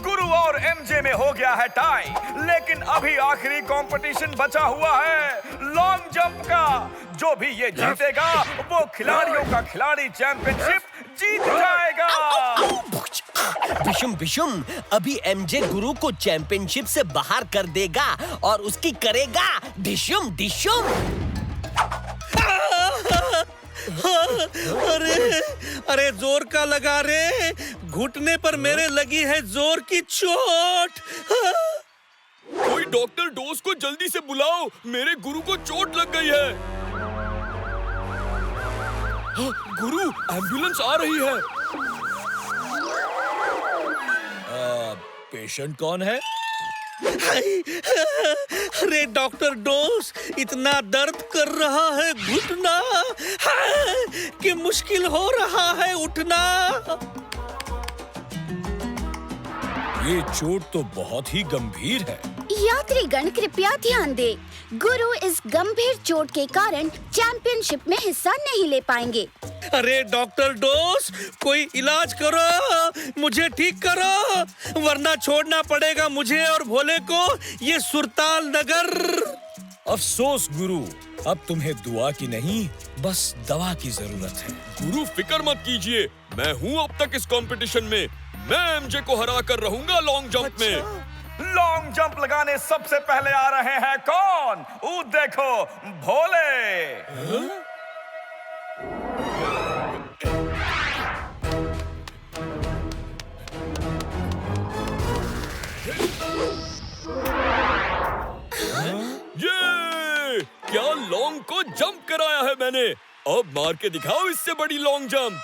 गुरु और एमजे में हो गया है टाई, लेकिन अभी आखिरी कंपटीशन बचा हुआ है लॉन्ग जंप का। जो भी ये जीतेगा वो खिलाड़ियों का खिलाड़ी चैंपियनशिप जीत जाएगा। बिशुम बिशुम, अभी एमजे गुरु को चैंपियनशिप से बाहर कर देगा और उसकी करेगा डिशुम डिशुम। अरे जोर का लगा रे, घुटने पर मेरे लगी है जोर की चोट। कोई डॉक्टर डोस को जल्दी से बुलाओ, मेरे गुरु को चोट लग गई है। गुरु, एम्बुलेंस आ रही है। पेशेंट कौन है? अरे डॉक्टर डोस, इतना दर्द कर रहा है घुटना कि मुश्किल हो रहा है उठना। ये चोट तो बहुत ही गंभीर है। यात्रीगण कृपया ध्यान दें, गुरु इस गंभीर चोट के कारण चैंपियनशिप में हिस्सा नहीं ले पाएंगे। अरे डॉक्टर डोस, कोई इलाज करो, मुझे ठीक करो, वरना छोड़ना पड़ेगा मुझे और भोले को ये सुरताल नगर। अफसोस गुरु, अब तुम्हें दुआ की नहीं, बस दवा की जरूरत है। गुरु फिक्र मत कीजिए, मैं हूँ अब तक इस कंपटीशन में। मैं एमजे को हरा कर रहूंगा लॉन्ग जंप में। लॉन्ग जंप लगाने सबसे पहले आ रहे हैं कौन? देखो, भोले। ये क्या लॉन्ग को जंप कराया है मैंने। अब मार के दिखाओ इससे बड़ी लॉन्ग जंप।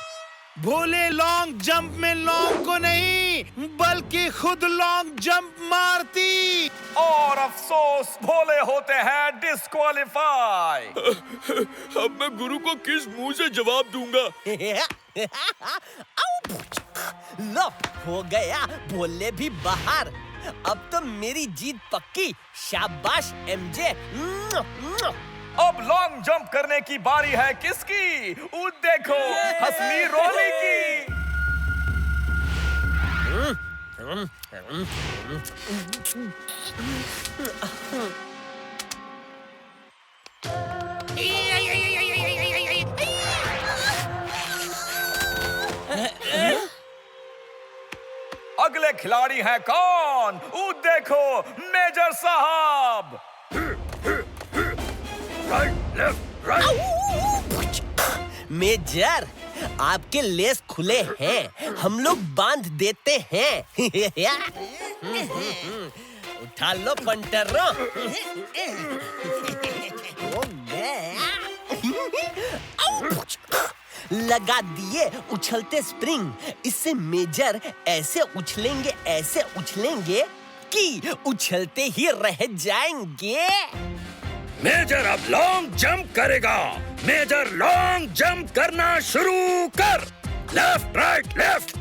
भोले लॉन्ग जंप में लॉन्ग को नहीं बल्कि खुद लॉन्ग जंप मारती। और अफसोस, भोले होते हैं डिस्क्वालीफाई। अब मैं गुरु को किस मुंह से जवाब दूंगा? लो, हो गया, भोले भी बाहर। अब तो मेरी जीत पक्की। शाबाश एमजे। अब लॉन्ग जंप करने की बारी है किसकी? देखो, हसनी रोली की। अगले खिलाड़ी हैं कौन? देखो, मेजर साहब। मेजर, आपके लेस खुले हैं, हम लोग बांध देते हैं। उठा लो पंटरो। लगा दिए उछलते स्प्रिंग। इससे मेजर ऐसे उछलेंगे कि उछलते ही रह जाएंगे। मेजर अब लॉन्ग जंप करेगा। मेजर लॉन्ग जंप करना शुरू कर। Left right left,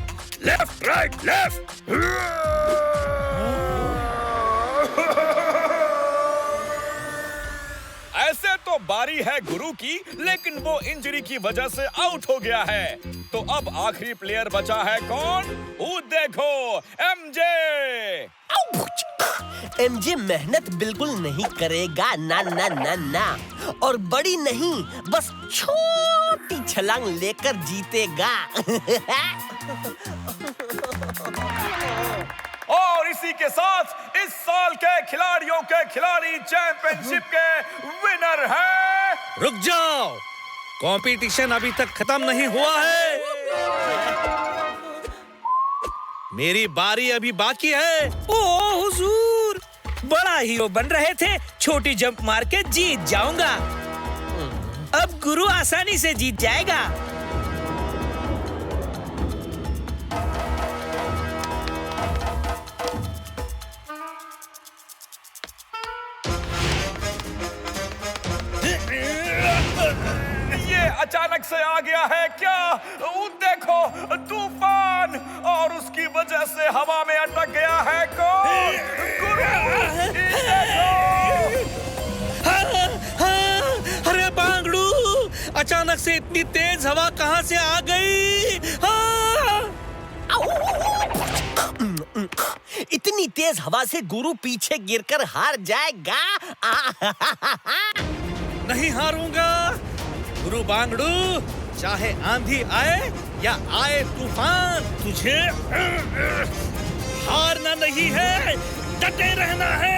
left right left. ऐसे तो बारी है गुरु की, लेकिन वो इंजरी की वजह से आउट हो गया है। तो अब आखिरी प्लेयर बचा है कौन? देखो, एमजे। एमजे मेहनत बिल्कुल नहीं करेगा, ना ना ना ना। और बड़ी नहीं, बस छोटी छलांग लेकर जीतेगा। और इसी के साथ इस साल के खिलाड़ियों के खिलाड़ी चैंपियनशिप के विनर हैं। रुक जाओ, कंपटीशन अभी तक खत्म नहीं हुआ है। मेरी बारी अभी बाकी है। ओ हुजूर, बड़ा हीरो बन रहे थे, छोटी जंप मार के जीत जाऊंगा। अब गुरु आसानी से जीत जाएगा। ये अचानक से आ गया है क्या? देखो, तूफान, और उसकी वजह से हवा में अटक गया है कौन? गुरु। अरे बांगड़ू, अचानक से इतनी तेज हवा कहां से आ गई? इतनी तेज हवा से गुरु पीछे गिरकर हार जाएगा। नहीं हारूंगा गुरु बांगड़ू, चाहे आंधी आए या आए तूफान, तुझे हारना नहीं है, डटे रहना है।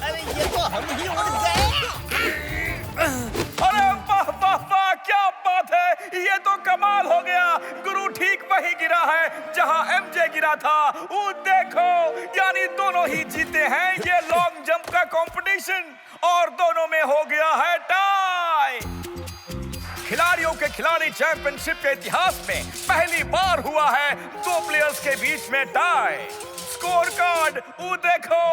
अरे ये तो हम ही उड़ गए। अरे वाह वाह वाह, क्या बात है, ये तो कमाल हो गया। गुरु ठीक वही गिरा है जहां एमजे गिरा था। वो देखो, यानी दोनों ही जीते हैं ये लॉन्ग जंप का कंपटीशन और दोनों में हो गया है टाई। खिलाड़ियों के खिलाड़ी चैंपियनशिप के इतिहास में पहली बार हुआ है दो प्लेयर्स के बीच में टाई। स्कोर कार्ड वो देखो,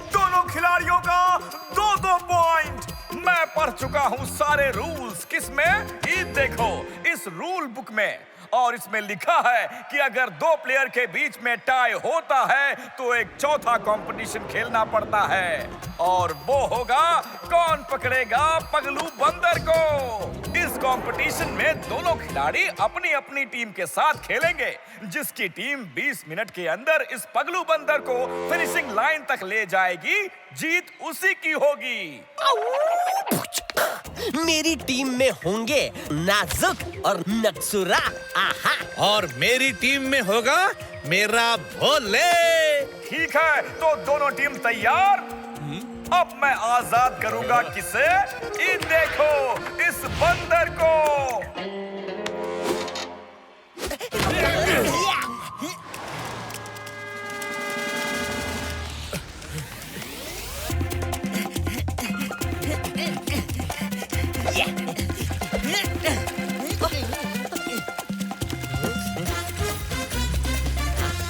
दोनों खिलाड़ियों का 2-2 पॉइंट। मैं पढ़ चुका हूं सारे रूल्स, किसमें? ये देखो इस रूल बुक में, और इसमें लिखा है कि अगर दो प्लेयर के बीच में टाई होता है तो एक चौथा कंपटीशन खेलना पड़ता है, और वो होगा कौन पकड़ेगा पगलू बंदर को। इस कंपटीशन में दोनों खिलाड़ी अपनी अपनी टीम के साथ खेलेंगे। जिसकी टीम 20 मिनट के अंदर इस पगलू बंदर को फिनिशिंग लाइन तक ले जाएगी, जीत उसी की होगी। मेरी टीम में होंगे नाजुक और नक्सुरा। आहा। और मेरी टीम में होगा मेरा भोले। ठीक है, तो दोनों टीम तैयार। अब मैं आजाद करूंगा किसे? ये देखो इस बंदर को।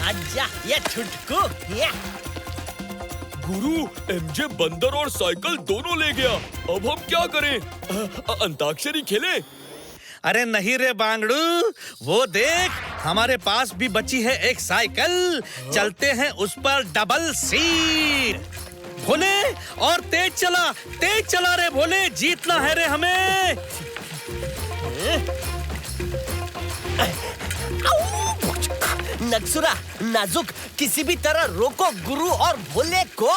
आजा ये छुटकू। गुरु, एमजे बंदर और साइकिल दोनों ले गया। अब हम क्या करें? अंताक्षरी खेलें? अरे नहीं रे बांगड़ू, वो देख हमारे पास भी बची है एक साइकिल। चलते हैं उस पर डबल सीट। भोले और तेज चला रे भोले, जीतना है रे हमें। नक्सुरा, नाजुक, किसी भी तरह रोको गुरु और भोले को।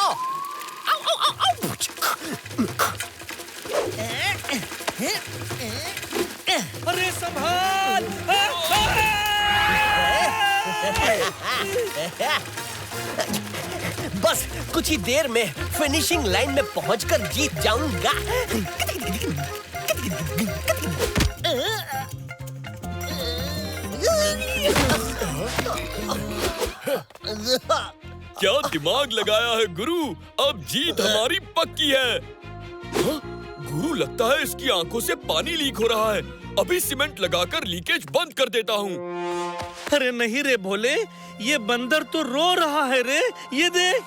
अरे संभाल। बस कुछ ही देर में फिनिशिंग लाइन में पहुंचकर जीत जाऊंगा। क्या दिमाग लगाया है गुरु, अब जीत हमारी पक्की है। गुरु, लगता है इसकी आंखों से पानी लीक हो रहा है। अभी सीमेंट लगाकर लीकेज बंद कर देता हूँ। अरे नहीं रे भोले, ये बंदर तो रो रहा है रे, ये देख।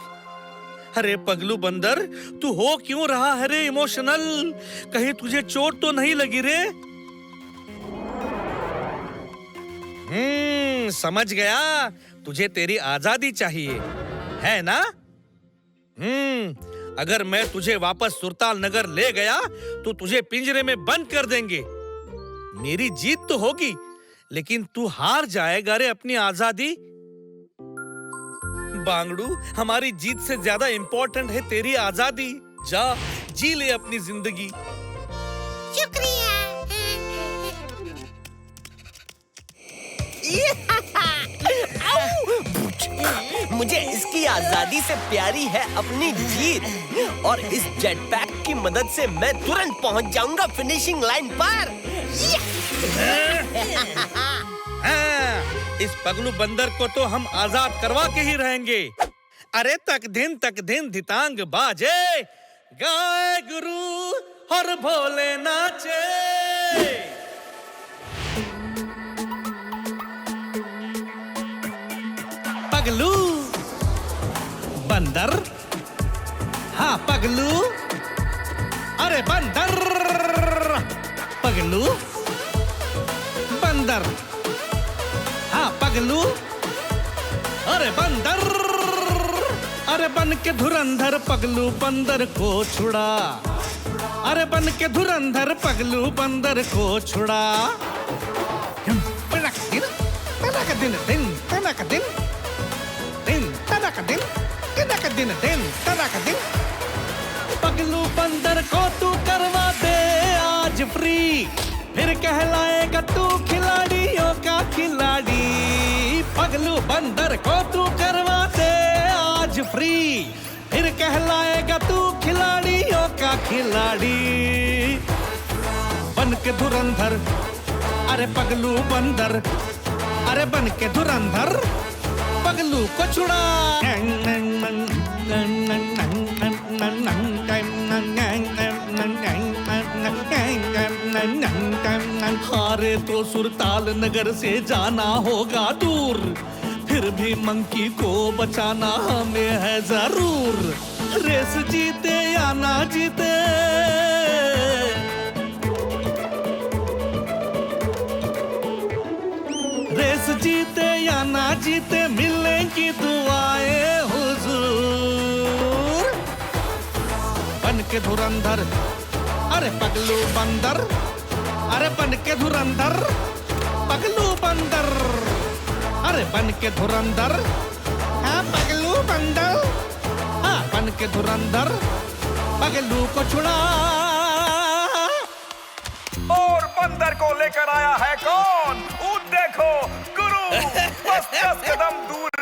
अरे पगलू बंदर, तू हो क्यों रहा है रे इमोशनल? कहीं तुझे चोट तो नहीं लगी रे? समझ गया, तुझे तेरी आजादी चाहिए, है ना? अगर मैं तुझे वापस सुरताल नगर ले गया तो तुझे पिंजरे में बंद कर देंगे। मेरी जीत तो होगी, लेकिन तू हार जाएगा रे अपनी आजादी। बांगड़ू, हमारी जीत से ज्यादा इंपॉर्टेंट है तेरी आजादी। जा, जी ले अपनी जिंदगी। शुक्रिया। मुझे इसकी आजादी से प्यारी है अपनी जीत, और इस जेट पैक की मदद से मैं तुरंत पहुंच जाऊंगा फिनिशिंग लाइन पर। इस पगलू बंदर को तो हम आजाद करवा के ही रहेंगे। अरे तक दिन धितांग बाजे, गाए गुरु और भोले नाचे। पगलू बंदर, हाँ पगलू, अरे बंदर, पगलू बंदर, हाँ पगलू, अरे बंदर, अरे बन के धुरंधर पगलू बंदर को छुड़ा, अरे बन के धुरंधर पगलू बंदर को छुड़ा। दिन दिन तनक दिन दिन तनक दिन तनक दिन दिन तनक दिन। पगलू बंदर को तू करवा दे आज फ्री, फिर कहलाएगा तू खिलाड़ियों का खिलाड़ी। पगलू बंदर को तू करवा दे आज फ्री, फिर कहलाएगा तू खिलाड़ियों का खिलाड़ी। बन के धुरंधर अरे पगलू बंदर, अरे बन के धुरंधर पगलू को छुड़ा। हारे तो सुरताल नगर से जाना होगा दूर, फिर भी मंकी को बचाना हमें है जरूर। रेस जीते या ना जीते, रेस जीते या ना जीते मिलेंगी दुआएं हुजूर। बन के धुरंधर अरे पगलू बंदर, अरे बन के धुरंधर पगलू बंदर, अरे बन के धुरंधर हाँ पगलू बंदर, हाँ बन के धुरंधर पगलू को छुड़ा। और बंदर को लेकर आया है कौन? देखो गुरु, बस 10 कदम दूर